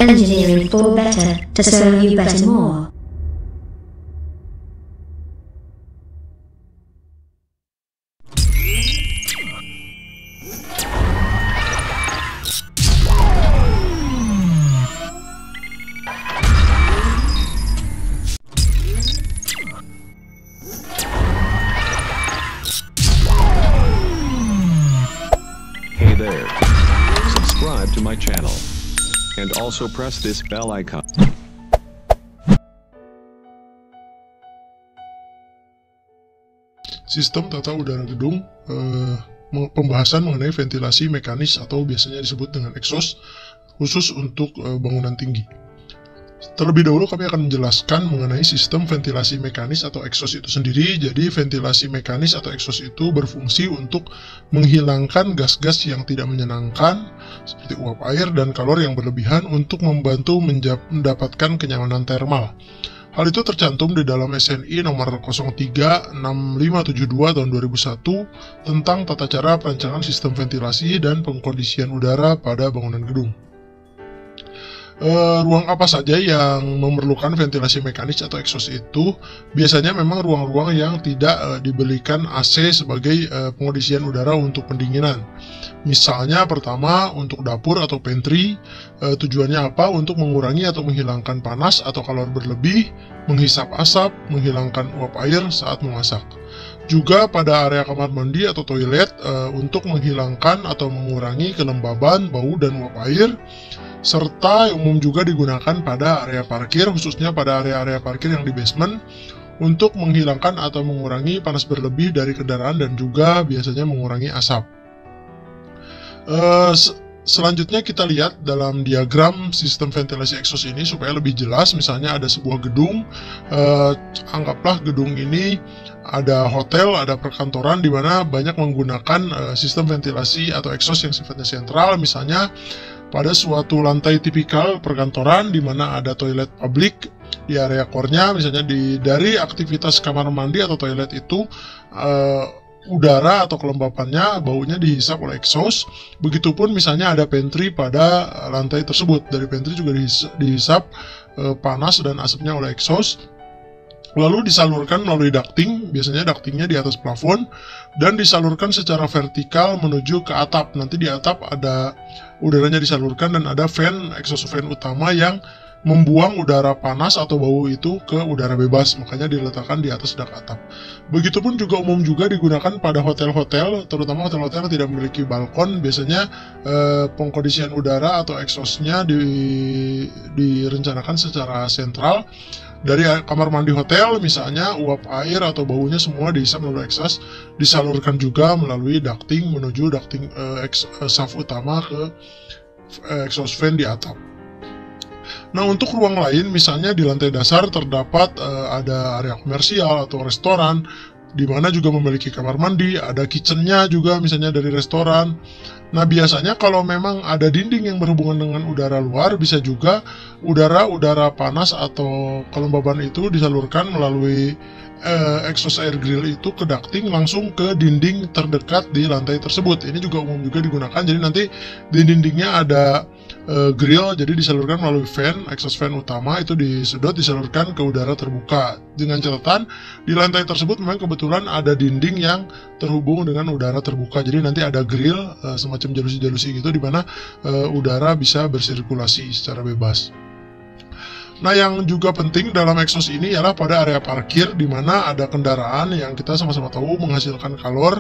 Engineering for better, to serve you better more. Hey there. Subscribe to my channel. And also press this bell icon. Sistem tata udara gedung, pembahasan mengenai ventilasi mekanis atau biasanya disebut dengan exhaust khusus untuk bangunan tinggi. Terlebih dahulu kami akan menjelaskan mengenai sistem ventilasi mekanis atau exhaust itu sendiri. Jadi ventilasi mekanis atau exhaust itu berfungsi untuk menghilangkan gas-gas yang tidak menyenangkan seperti uap air dan kalor yang berlebihan untuk membantu mendapatkan kenyamanan termal. Hal itu tercantum di dalam SNI nomor 036572 tahun 2001 tentang tata cara perancangan sistem ventilasi dan pengkondisian udara pada bangunan gedung. Ruang apa saja yang memerlukan ventilasi mekanis atau exhaust itu biasanya memang ruang-ruang yang tidak dibelikan AC sebagai pengondisian udara untuk pendinginan. Misalnya pertama untuk dapur atau pantry, tujuannya apa? Untuk mengurangi atau menghilangkan panas atau kalor berlebih, menghisap asap, menghilangkan uap air saat memasak. Juga pada area kamar mandi atau toilet untuk menghilangkan atau mengurangi kelembaban, bau, dan uap air. Serta umum juga digunakan pada area parkir, khususnya pada area-area parkir yang di basement, untuk menghilangkan atau mengurangi panas berlebih dari kendaraan dan juga biasanya mengurangi asap. Selanjutnya kita lihat dalam diagram sistem ventilasi exhaust ini supaya lebih jelas. Misalnya ada sebuah gedung, anggaplah gedung ini ada hotel, ada perkantoran di mana banyak menggunakan sistem ventilasi atau exhaust yang sifatnya sentral. Misalnya pada suatu lantai tipikal perkantoran di mana ada toilet publik di area core-nya, misalnya dari aktivitas kamar mandi atau toilet itu udara atau kelembapannya, baunya dihisap oleh exhaust. Begitupun misalnya ada pantry pada lantai tersebut, dari pantry juga dihisap panas dan asapnya oleh exhaust. Lalu disalurkan melalui ducting, biasanya ductingnya di atas plafon, dan disalurkan secara vertikal menuju ke atap. Nanti di atap ada udaranya disalurkan dan ada fan, exhaust fan utama yang membuang udara panas atau bau itu ke udara bebas, makanya diletakkan di atas dak atap. Begitupun juga umum juga digunakan pada hotel-hotel, terutama hotel-hotel yang tidak memiliki balkon. Biasanya pengkondisian udara atau exhaustnya direncanakan secara sentral. Dari kamar mandi hotel misalnya, uap air atau baunya semua dihisap melalui exhaust, disalurkan juga melalui ducting menuju ducting shaft utama ke exhaust fan di atap. Nah, untuk ruang lain misalnya di lantai dasar terdapat ada area komersial atau restoran, di mana juga memiliki kamar mandi, ada kitchennya juga misalnya dari restoran. Nah, biasanya kalau memang ada dinding yang berhubungan dengan udara luar, bisa juga udara panas atau kelembaban itu disalurkan melalui exhaust air grill itu ke ducting langsung ke dinding terdekat di lantai tersebut. Ini juga umum juga digunakan, jadi nanti di dindingnya ada grill, jadi disalurkan melalui fan, exhaust fan utama itu disedot, disalurkan ke udara terbuka. Dengan catatan di lantai tersebut memang kebetulan ada dinding yang terhubung dengan udara terbuka, jadi nanti ada grill semacam jalusi-jalusi gitu di mana udara bisa bersirkulasi secara bebas. Nah, yang juga penting dalam exhaust ini ialah pada area parkir, di mana ada kendaraan yang kita sama-sama tahu menghasilkan kalor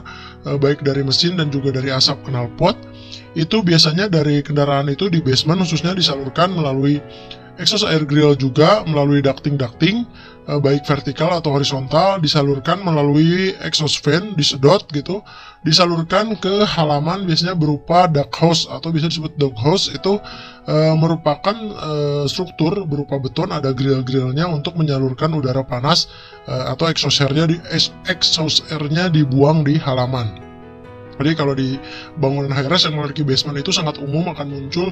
baik dari mesin dan juga dari asap knalpot. Itu biasanya dari kendaraan itu di basement khususnya disalurkan melalui exhaust air grill, juga melalui ducting baik vertikal atau horizontal, disalurkan melalui exhaust fan, disedot gitu, disalurkan ke halaman biasanya berupa duct hose atau bisa disebut duct hose. Itu merupakan struktur berupa beton, ada grill-grillnya untuk menyalurkan udara panas atau exhaust airnya dibuang di halaman. Jadi kalau di bangunan high-rise yang memiliki basement itu sangat umum akan muncul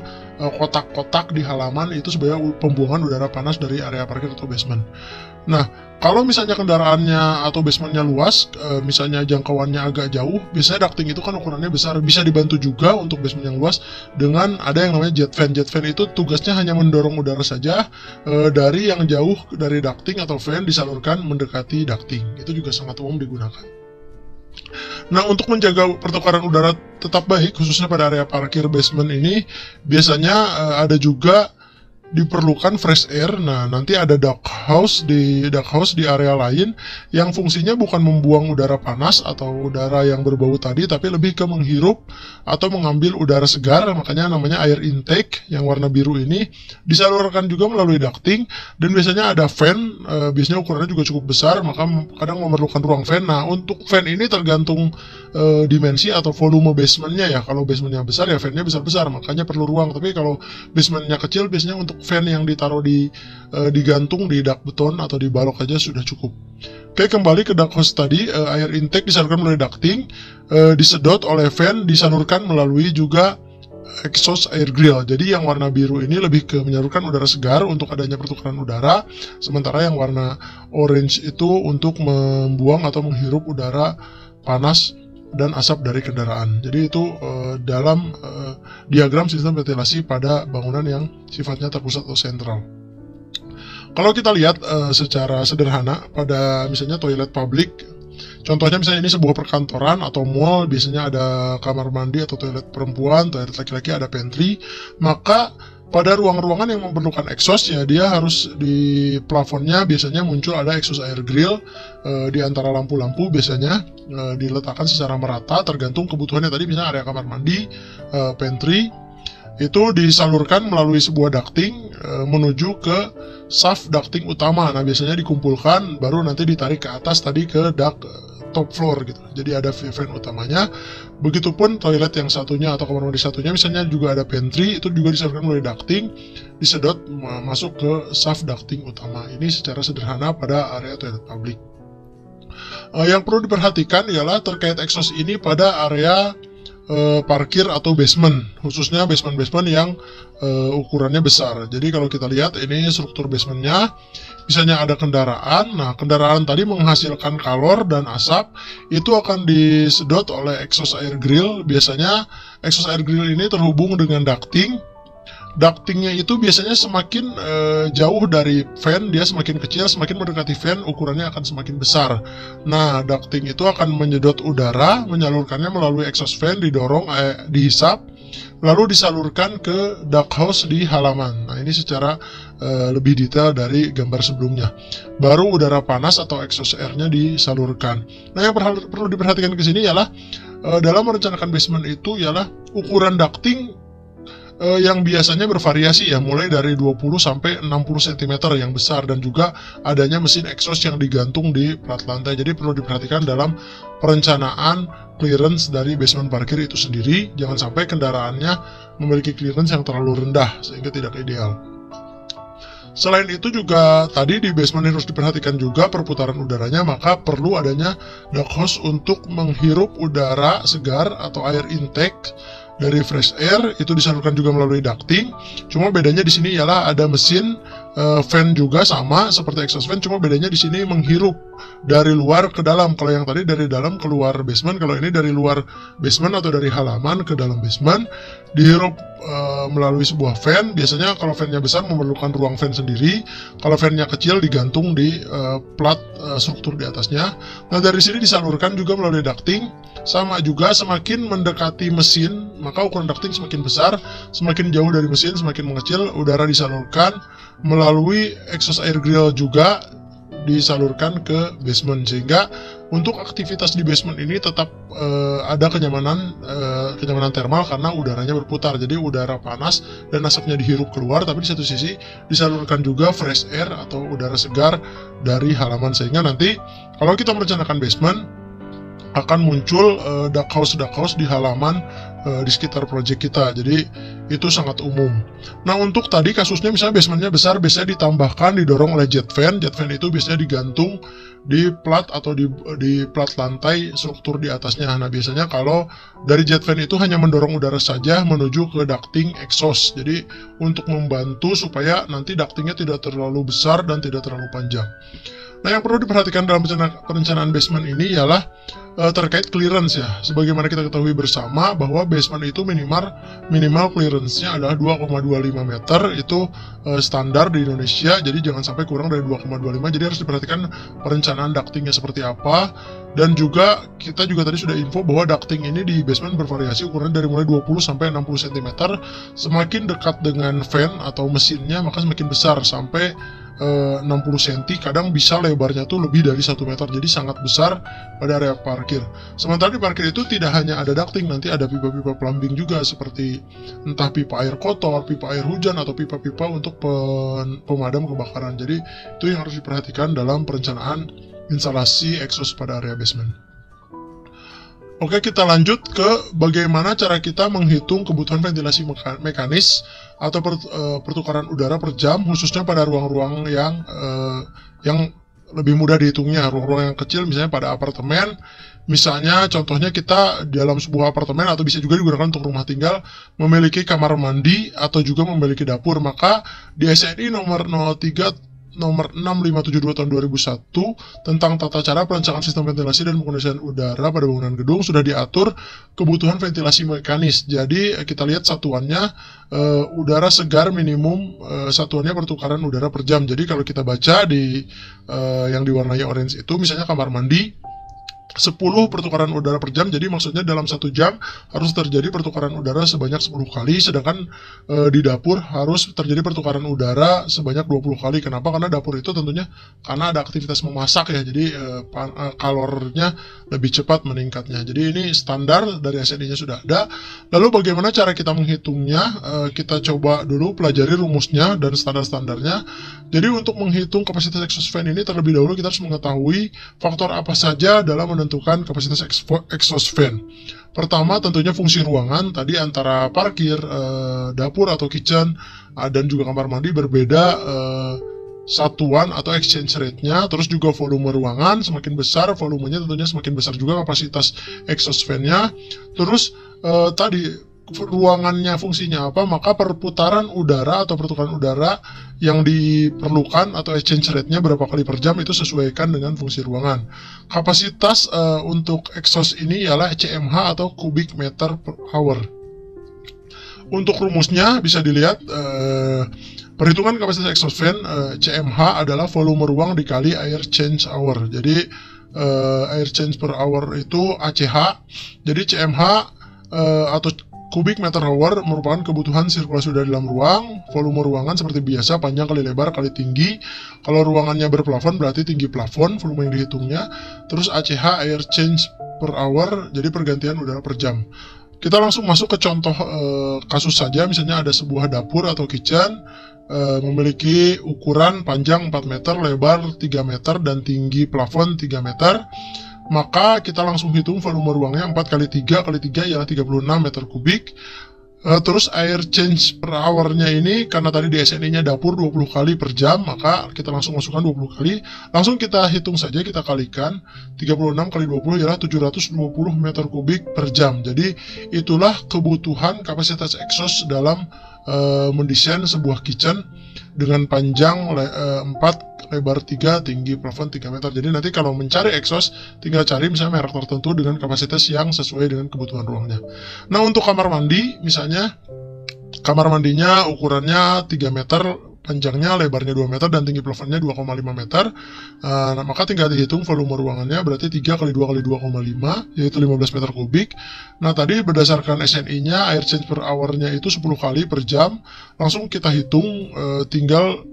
kotak-kotak di halaman, itu sebagai pembuangan udara panas dari area parkir atau basement. Nah, kalau misalnya kendaraannya atau basementnya luas, misalnya jangkauannya agak jauh, biasanya ducting itu kan ukurannya besar, bisa dibantu juga untuk basement yang luas dengan ada yang namanya jet fan. Jet fan itu tugasnya hanya mendorong udara saja dari yang jauh dari ducting atau fan disalurkan mendekati ducting. Itu juga sangat umum digunakan. Nah, untuk menjaga pertukaran udara tetap baik, khususnya pada area parkir basement ini, biasanya ada juga diperlukan fresh air. Nah, nanti ada duct house di area lain yang fungsinya bukan membuang udara panas atau udara yang berbau tadi, tapi lebih ke menghirup atau mengambil udara segar. Makanya namanya air intake yang warna biru ini disalurkan juga melalui ducting, dan biasanya ada fan, biasanya ukurannya juga cukup besar, maka kadang memerlukan ruang fan. Nah, untuk fan ini tergantung dimensi atau volume basementnya ya. Kalau basementnya besar ya fannya besar-besar, makanya perlu ruang. Tapi kalau basementnya kecil, biasanya untuk fan yang ditaruh digantung di dak beton atau di balok aja sudah cukup. Oke, kembali ke duct hose tadi, air intake disalurkan melalui ducting, disedot oleh fan, disalurkan melalui juga exhaust air grill. Jadi yang warna biru ini lebih ke menyalurkan udara segar untuk adanya pertukaran udara, sementara yang warna orange itu untuk membuang atau menghirup udara panas dan asap dari kendaraan. Jadi itu dalam diagram sistem ventilasi pada bangunan yang sifatnya terpusat atau sentral. Kalau kita lihat secara sederhana pada misalnya toilet publik, contohnya misalnya ini sebuah perkantoran atau mall, biasanya ada kamar mandi atau toilet perempuan, toilet laki-laki, ada pantry, maka pada ruang-ruangan yang memerlukan exhaust ya, dia harus di plafonnya biasanya muncul ada exhaust air grill di antara lampu-lampu, biasanya diletakkan secara merata tergantung kebutuhannya. Tadi misalnya area kamar mandi, pantry, itu disalurkan melalui sebuah ducting menuju ke shaft ducting utama. Nah, biasanya dikumpulkan baru nanti ditarik ke atas tadi ke duct top floor gitu. Jadi ada fan utamanya. Begitupun toilet yang satunya atau kamar mandi satunya, misalnya juga ada pantry, itu juga disalurkan melalui ducting, disedot masuk ke shaft ducting utama. Ini secara sederhana pada area toilet publik. Yang perlu diperhatikan ialah terkait exhaust ini pada area parkir atau basement, khususnya basement-basement yang ukurannya besar. Jadi kalau kita lihat ini struktur basementnya, misalnya ada kendaraan, nah kendaraan tadi menghasilkan kalor dan asap, itu akan disedot oleh exhaust air grill. Biasanya exhaust air grill ini terhubung dengan ducting. Ductingnya itu biasanya semakin jauh dari fan, dia semakin kecil, semakin mendekati fan, ukurannya akan semakin besar. Nah, ducting itu akan menyedot udara, menyalurkannya melalui exhaust fan, didorong, dihisap, lalu disalurkan ke duct house di halaman. Nah, ini secara lebih detail dari gambar sebelumnya. Baru udara panas atau exhaust airnya disalurkan. Nah, yang perlu diperhatikan ke sini ialah dalam merencanakan basement itu ialah ukuran ducting yang biasanya bervariasi ya, mulai dari 20 sampai 60 cm yang besar, dan juga adanya mesin exhaust yang digantung di plat lantai. Jadi perlu diperhatikan dalam perencanaan clearance dari basement parkir itu sendiri, jangan sampai kendaraannya memiliki clearance yang terlalu rendah sehingga tidak ideal. Selain itu juga tadi di basement harus diperhatikan juga perputaran udaranya, maka perlu adanya duct hose untuk menghirup udara segar atau air intake dari fresh air, itu disalurkan juga melalui ducting. Cuma bedanya di sini ialah ada mesin fan juga sama seperti exhaust fan, cuma bedanya di sini menghirup dari luar ke dalam. Kalau yang tadi dari dalam keluar basement, kalau ini dari luar basement atau dari halaman ke dalam basement, dihirup melalui sebuah fan. Biasanya kalau fannya besar memerlukan ruang fan sendiri, kalau fannya kecil digantung di plat struktur di atasnya. Nah, dari sini disalurkan juga melalui ducting. Sama juga semakin mendekati mesin, maka ukuran ducting semakin besar, semakin jauh dari mesin semakin mengecil, udara disalurkan melalui melalui exhaust air grill juga disalurkan ke basement, sehingga untuk aktivitas di basement ini tetap ada kenyamanan thermal karena udaranya berputar. Jadi udara panas dan asapnya dihirup keluar, tapi di satu sisi disalurkan juga fresh air atau udara segar dari halaman, sehingga nanti kalau kita merencanakan basement akan muncul duck house di halaman di sekitar project kita. Jadi itu sangat umum. Nah, untuk tadi kasusnya misalnya basementnya besar, biasanya ditambahkan didorong oleh jet fan. Jet fan itu biasanya digantung di plat atau di plat lantai struktur di atasnya. Nah, biasanya kalau dari jet fan itu hanya mendorong udara saja menuju ke ducting exhaust. Jadi untuk membantu supaya nanti ductingnya tidak terlalu besar dan tidak terlalu panjang. Nah, yang perlu diperhatikan dalam perencanaan basement ini ialah terkait clearance ya. Sebagaimana kita ketahui bersama bahwa basement itu minimal clearance-nya adalah 2,25 meter, itu standar di Indonesia, jadi jangan sampai kurang dari 2,25. Jadi harus diperhatikan perencanaan ducting-nya seperti apa. Dan juga kita juga tadi sudah info bahwa ducting ini di basement bervariasi ukurannya dari mulai 20 sampai 60 cm. Semakin dekat dengan fan atau mesinnya maka semakin besar, sampai 60 cm, kadang bisa lebarnya tuh lebih dari 1 meter, jadi sangat besar pada area parkir. Sementara di parkir itu tidak hanya ada ducting, nanti ada pipa-pipa plumbing juga, seperti entah pipa air kotor, pipa air hujan, atau pipa-pipa untuk pemadam kebakaran. Jadi itu yang harus diperhatikan dalam perencanaan instalasi exhaust pada area basement. Oke, kita lanjut ke bagaimana cara kita menghitung kebutuhan ventilasi mekanis atau pertukaran udara per jam, khususnya pada ruang-ruang yang lebih mudah dihitungnya. Ruang-ruang yang kecil misalnya pada apartemen, misalnya contohnya kita dalam sebuah apartemen atau bisa juga digunakan untuk rumah tinggal memiliki kamar mandi atau juga memiliki dapur, maka di SNI nomor 6572 tahun 2001 tentang tata cara perancangan sistem ventilasi dan pengondisian udara pada bangunan gedung sudah diatur kebutuhan ventilasi mekanis. Jadi kita lihat satuannya udara segar minimum, satuannya pertukaran udara per jam. Jadi kalau kita baca di yang diwarnai orange itu misalnya kamar mandi 10 pertukaran udara per jam, jadi maksudnya dalam 1 jam harus terjadi pertukaran udara sebanyak 10 kali, sedangkan di dapur harus terjadi pertukaran udara sebanyak 20 kali. Kenapa? Karena dapur itu tentunya karena ada aktivitas memasak ya, jadi kalornya lebih cepat meningkatnya. Jadi ini standar dari SNI-nya sudah ada. Lalu bagaimana cara kita menghitungnya? Kita coba dulu pelajari rumusnya dan standar-standarnya. Jadi untuk menghitung kapasitas exhaust fan ini terlebih dahulu kita harus mengetahui faktor apa saja dalam menentukan kapasitas exhaust fan. Pertama tentunya fungsi ruangan, tadi antara parkir, dapur atau kitchen, dan juga kamar mandi berbeda satuan atau exchange rate-nya. Terus juga volume ruangan, semakin besar volumenya tentunya semakin besar juga kapasitas exhaust fan-nya. Terus tadi ruangannya fungsinya apa, maka perputaran udara atau pertukaran udara yang diperlukan atau exchange rate-nya berapa kali per jam itu sesuaikan dengan fungsi ruangan. Kapasitas untuk exhaust ini ialah CMH atau cubic meter per hour. Untuk rumusnya bisa dilihat perhitungan kapasitas exhaust fan, CMH adalah volume ruang dikali air change hour. Jadi air change per hour itu ACH. Jadi CMH atau kubik meter hour merupakan kebutuhan sirkulasi udara dalam ruang. Volume ruangan seperti biasa, panjang kali lebar kali tinggi. Kalau ruangannya berplafon berarti tinggi plafon, volume yang dihitungnya. Terus ACH air change per hour, jadi pergantian udara per jam. Kita langsung masuk ke contoh kasus saja. Misalnya ada sebuah dapur atau kitchen memiliki ukuran panjang 4 meter, lebar 3 meter, dan tinggi plafon 3 meter. Maka kita langsung hitung volume ruangnya 4 kali 3 kali 3 ialah 36 meter kubik. Terus air change per hour-nya ini karena tadi di SNI-nya dapur 20 kali per jam, maka kita langsung masukkan 20 kali. Langsung kita hitung saja, kita kalikan 36 kali 20 ialah 720 meter kubik per jam. Jadi itulah kebutuhan kapasitas exhaust dalam mendesain sebuah kitchen dengan panjang 4, lebar 3, tinggi plafon 3 meter. Jadi nanti kalau mencari exhaust tinggal cari misalnya merek tertentu dengan kapasitas yang sesuai dengan kebutuhan ruangnya. Nah, untuk kamar mandi misalnya kamar mandinya ukurannya 3 meter, panjangnya, lebarnya 2 meter, dan tinggi plafonnya 2,5 meter. Nah, maka tinggal dihitung volume ruangannya, berarti 3 kali 2 kali 2,5, yaitu 15 meter kubik. Nah, tadi berdasarkan SNI-nya, air change per hour-nya itu 10 kali per jam. Langsung kita hitung, tinggal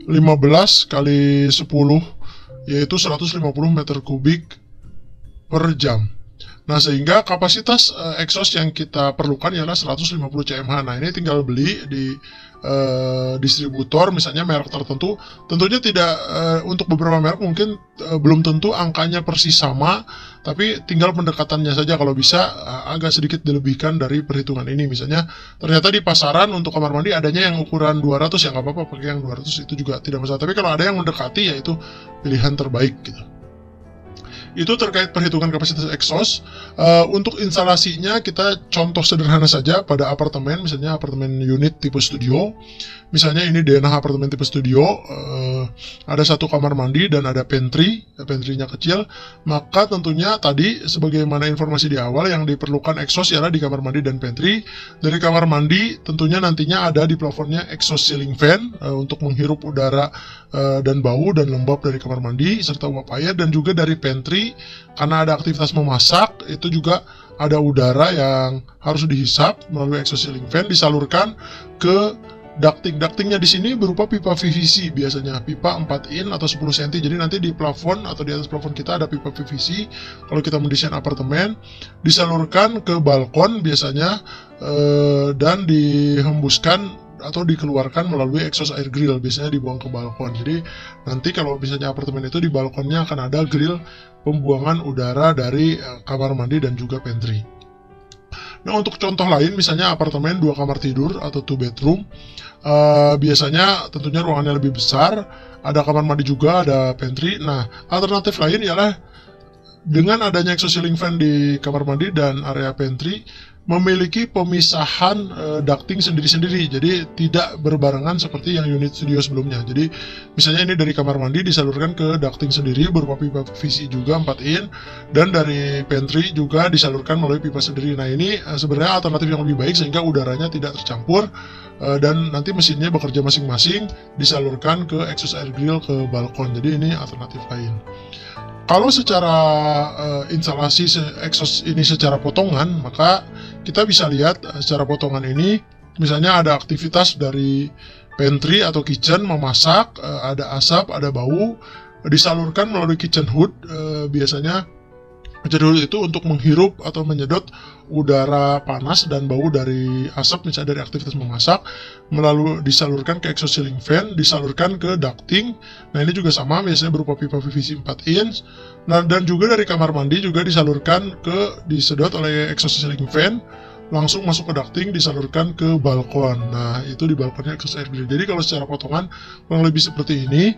15 kali 10, yaitu 150 meter kubik per jam. Nah, sehingga kapasitas exhaust yang kita perlukan ialah 150 cmh. Nah, ini tinggal beli di distributor, misalnya merek tertentu. Tentunya tidak, untuk beberapa merek mungkin belum tentu angkanya persis sama, tapi tinggal pendekatannya saja. Kalau bisa agak sedikit dilebihkan dari perhitungan ini. Misalnya ternyata di pasaran untuk kamar mandi adanya yang ukuran 200, ya nggak apa-apa pakai yang 200, itu juga tidak masalah. Tapi kalau ada yang mendekati, ya itu pilihan terbaik gitu. Itu terkait perhitungan kapasitas exhaust. Untuk instalasinya kita contoh sederhana saja pada apartemen, misalnya apartemen unit tipe studio. Misalnya ini denah apartemen tipe studio, ada satu kamar mandi dan ada pantry-nya kecil. Maka tentunya tadi sebagaimana informasi di awal, yang diperlukan exhaust ialah di kamar mandi dan pantry. Dari kamar mandi tentunya nantinya ada di plafonnya exhaust ceiling fan untuk menghirup udara dan bau dan lembab dari kamar mandi serta uap air, dan juga dari pantry karena ada aktivitas memasak, itu juga ada udara yang harus dihisap melalui exhaust ceiling fan disalurkan ke ducting. Ductingnya di sini berupa pipa PVC, biasanya pipa 4 in atau 10 cm. Jadi nanti di plafon atau di atas plafon kita ada pipa PVC. Kalau kita mendesain apartemen, disalurkan ke balkon biasanya, dan dihembuskan atau dikeluarkan melalui exhaust air grill, biasanya dibuang ke balkon. Jadi nanti kalau misalnya apartemen itu di balkonnya akan ada grill pembuangan udara dari kamar mandi dan juga pantry. Nah, untuk contoh lain, misalnya apartemen 2 kamar tidur atau 2 bedroom, biasanya tentunya ruangannya lebih besar, ada kamar mandi juga, ada pantry. Nah, alternatif lain ialah dengan adanya exhaust ceiling fan di kamar mandi dan area pantry, memiliki pemisahan ducting sendiri-sendiri, jadi tidak berbarengan seperti yang unit studio sebelumnya. Jadi misalnya ini dari kamar mandi disalurkan ke ducting sendiri berupa pipa PVC juga 4 in, dan dari pantry juga disalurkan melalui pipa sendiri. Nah, ini sebenarnya alternatif yang lebih baik sehingga udaranya tidak tercampur, dan nanti mesinnya bekerja masing-masing, disalurkan ke exhaust air grill ke balkon. Jadi ini alternatif lain. Kalau secara instalasi exhaust ini secara potongan, maka kita bisa lihat secara potongan ini, misalnya ada aktivitas dari pantry atau kitchen memasak, ada asap, ada bau, disalurkan melalui kitchen hood. Biasanya kitchen hood itu untuk menghirup atau menyedot udara panas dan bau dari asap, misalnya dari aktivitas memasak, melalui disalurkan ke exhaust ceiling fan, disalurkan ke ducting. Nah, ini juga sama, biasanya berupa pipa PVC 4 inch. Nah, dan juga dari kamar mandi juga disalurkan disedot oleh exhaust ceiling fan, langsung masuk ke ducting, disalurkan ke balkon. Nah, itu di balkonnya exhaust air grill. Jadi kalau secara potongan kurang lebih seperti ini.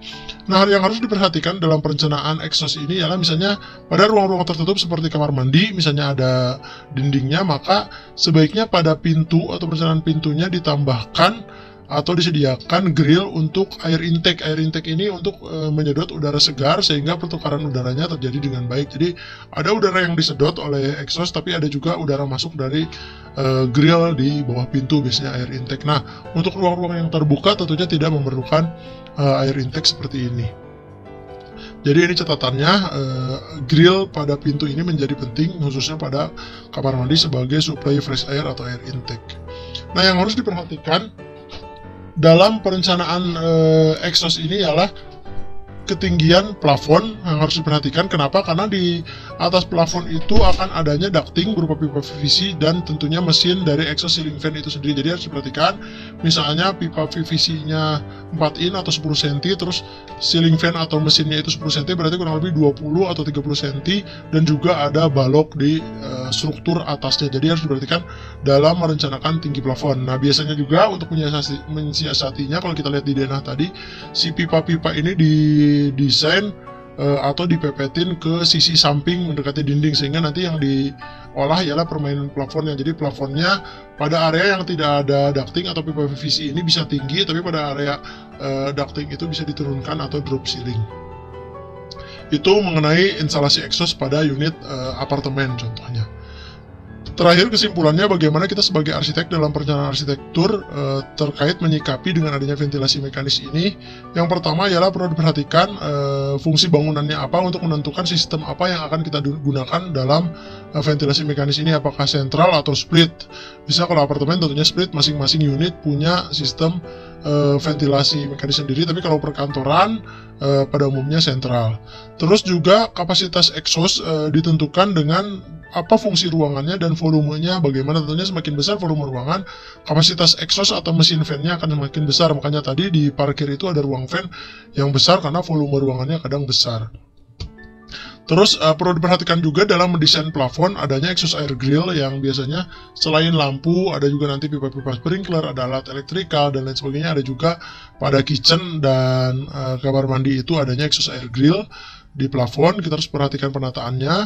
Nah, yang harus diperhatikan dalam perencanaan exhaust ini ialah misalnya pada ruang-ruang tertutup seperti kamar mandi, misalnya ada dindingnya, maka sebaiknya pada pintu atau perencanaan pintunya ditambahkan atau disediakan grill untuk air intake. Air intake ini untuk menyedot udara segar sehingga pertukaran udaranya terjadi dengan baik. Jadi ada udara yang disedot oleh exhaust, tapi ada juga udara masuk dari grill di bawah pintu, biasanya air intake. Nah, untuk ruang-ruang yang terbuka tentunya tidak memerlukan air intake seperti ini. Jadi ini catatannya, grill pada pintu ini menjadi penting khususnya pada kamar mandi sebagai supply fresh air atau air intake. Nah, yang harus diperhatikan dalam perencanaan exhaust ini ialah ketinggian plafon yang harus diperhatikan. Kenapa? Karena di atas plafon itu akan adanya ducting berupa pipa PVC dan tentunya mesin dari exhaust ceiling fan itu sendiri. Jadi harus diperhatikan, misalnya pipa PVC-nya 4 in atau 10 cm, terus ceiling fan atau mesinnya itu 10 cm, berarti kurang lebih 20 atau 30 cm, dan juga ada balok di struktur atasnya. Jadi harus diperhatikan dalam merencanakan tinggi plafon. Nah, biasanya juga untuk mensiasatinya, kalau kita lihat di denah tadi, si pipa-pipa ini didesain atau dipepetin ke sisi samping mendekati dinding, sehingga nanti yang diolah ialah permainan plafonnya. Jadi plafonnya pada area yang tidak ada ducting atau pipa PVC ini bisa tinggi, tapi pada area ducting itu bisa diturunkan atau drop ceiling. Itu mengenai instalasi exhaust pada unit apartemen contohnya. Terakhir, kesimpulannya bagaimana kita sebagai arsitek dalam perencanaan arsitektur terkait menyikapi dengan adanya ventilasi mekanis ini. Yang pertama ialah perlu diperhatikan fungsi bangunannya apa untuk menentukan sistem apa yang akan kita gunakan dalam ventilasi mekanis ini apakah sentral atau split. Bisa kalau apartemen tentunya split, masing-masing unit punya sistem ventilasi mekanis sendiri, tapi kalau perkantoran pada umumnya sentral. Terus juga kapasitas exhaust ditentukan dengan apa fungsi ruangannya dan volumenya bagaimana. Tentunya semakin besar volume ruangan, kapasitas exhaust atau mesin fan-nya akan semakin besar. Makanya tadi di parkir itu ada ruang fan yang besar karena volume ruangannya kadang besar. Terus perlu diperhatikan juga dalam mendesain plafon adanya exhaust air grill yang biasanya selain lampu ada juga nanti pipa-pipa sprinkler, ada alat elektrikal dan lain sebagainya. Ada juga pada kitchen dan kamar mandi itu adanya exhaust air grill di plafon. Kita harus perhatikan penataannya,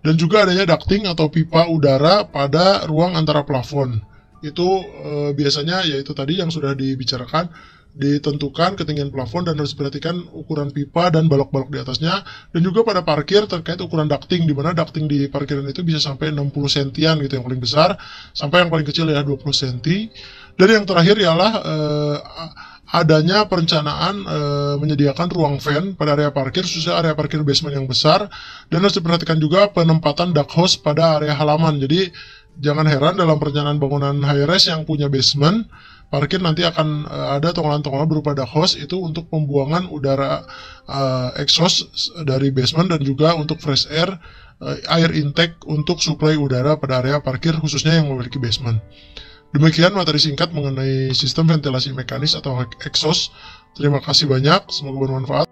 dan juga adanya ducting atau pipa udara pada ruang antara plafon. Itu biasanya yaitu tadi yang sudah dibicarakan, ditentukan ketinggian plafon dan harus diperhatikan ukuran pipa dan balok-balok di atasnya. Dan juga pada parkir terkait ukuran ducting, di mana ducting di parkiran itu bisa sampai 60 sentian gitu yang paling besar, sampai yang paling kecil ya 20 cm. Dan yang terakhir ialah adanya perencanaan menyediakan ruang fan pada area parkir, khususnya area parkir basement yang besar. Dan harus diperhatikan juga penempatan duct hose pada area halaman. Jadi jangan heran dalam perencanaan bangunan high-rise yang punya basement, parkir nanti akan ada tongkolan-tongkolan berupa duct hose itu untuk pembuangan udara exhaust dari basement, dan juga untuk fresh air, air intake untuk suplai udara pada area parkir khususnya yang memiliki basement. Demikian materi singkat mengenai sistem ventilasi mekanis atau exhaust. Terima kasih banyak, semoga bermanfaat.